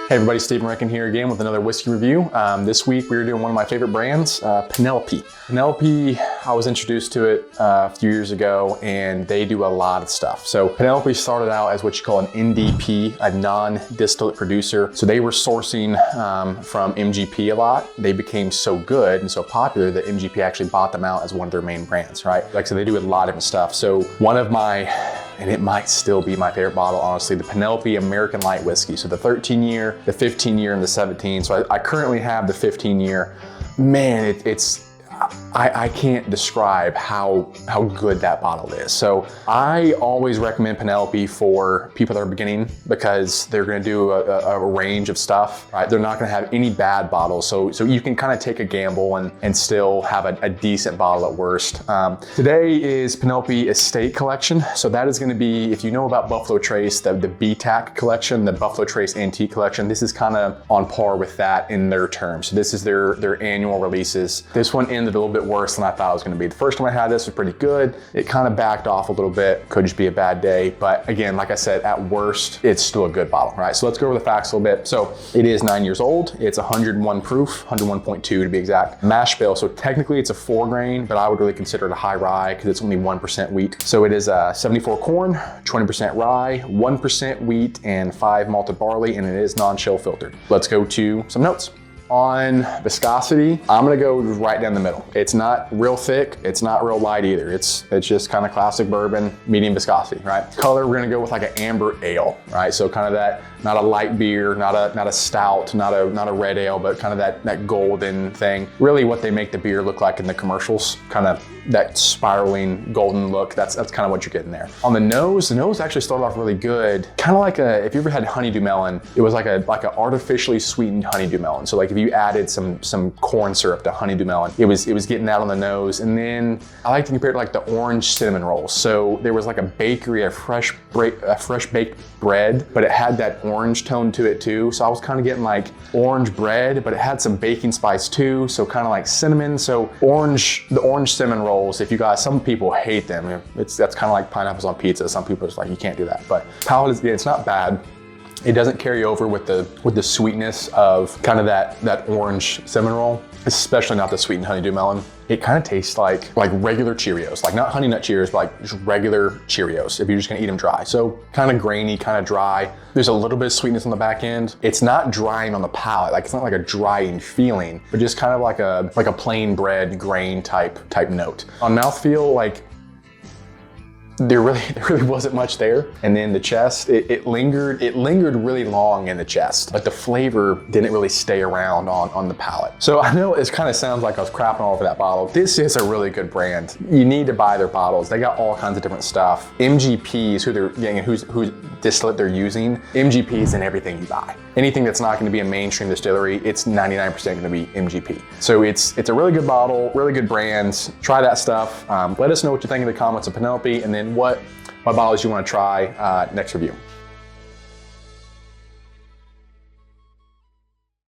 Hey everybody, Stephen Reckon here again with another whiskey review. This week we were doing one of my favorite brands, Penelope. Penelope, I was introduced to it a few years ago and they do a lot of stuff. So Penelope started out as what you call an NDP, a non-distillate producer. So they were sourcing from MGP a lot. They became so good and so popular that MGP actually bought them out as one of their main brands, right? Like, so they do a lot of different stuff. So one of my, and it might still be my favorite bottle, honestly, the Penelope American Light Whiskey. So the 13-year, the 15-year, and the 17. So I currently have the 15-year. Man, I can't describe how good that bottle is. So I always recommend Penelope for people that are beginning because they're gonna do a range of stuff, right? They're not gonna have any bad bottles. So you can kind of take a gamble and still have a decent bottle at worst. Today is Penelope Estate Collection. So that is gonna be, if you know about Buffalo Trace, the BTAC collection, the Buffalo Trace Antique Collection, this is kind of on par with that in their terms. So this is their annual releases. This one ended a little bit worse than I thought it was going to be. The first time I had this was pretty good. It kind of backed off a little bit. Could just be a bad day. But again, like I said, at worst, it's still a good bottle, right? So let's go over the facts a little bit. So it is 9 years old. It's 101 proof, 101.2 to be exact. Mash bill. So technically it's a 4-grain, but I would really consider it a high rye because it's only 1% wheat. So it is 74 corn, 20% rye, 1% wheat, and 5 malted barley, and it is non-chill filtered. Let's go to some notes. On viscosity, I'm gonna go right down the middle. It's not real thick, it's not real light either. It's just kind of classic bourbon, medium viscosity, right? Color, we're gonna go with like an amber ale, right? So kind of that, not a light beer, not a stout, not a red ale, but kind of that golden thing. Really what they make the beer look like in the commercials, kind of that spiraling golden look. That's kind of what you're getting there. On the nose actually started off really good. Kind of like if you ever had honeydew melon, it was like a artificially sweetened honeydew melon. So like if you added some corn syrup to honeydew melon, it was getting that on the nose. And then I like to compare it to like the orange cinnamon rolls. So there was like a bakery, a fresh baked bread, but it had that orange tone to it too. So I was kind of getting like orange bread, but it had some baking spice too. So kind of like cinnamon. So the orange cinnamon rolls, if you guys, some people hate them. That's kind of like pineapples on pizza. Some people are just like, you can't do that. But palate is, it's not bad. It doesn't carry over with the sweetness of kind of that orange cinnamon roll, especially not the sweetened honeydew melon. It kind of tastes like regular Cheerios, like not Honey Nut Cheerios, but like just regular Cheerios if you're just gonna eat them dry. So kind of grainy, kind of dry. There's a little bit of sweetness on the back end. It's not drying on the palate, like it's not like a drying feeling, but just kind of like a plain bread grain type note. On mouthfeel, like there really wasn't much there. And then the chest, it lingered really long in the chest, but the flavor didn't really stay around on the palate. So I know it kind of sounds like I was crapping all over that bottle. This is a really good brand. You need to buy their bottles. They got all kinds of different stuff. MGP is who they're getting and whose distillate they're using. MGP is in everything you buy. Anything that's not gonna be a mainstream distillery, it's 99% gonna be MGP. So it's a really good bottle, really good brands. Try that stuff. Let us know what you think in the comments of Penelope, and then what bottles you wanna try next review.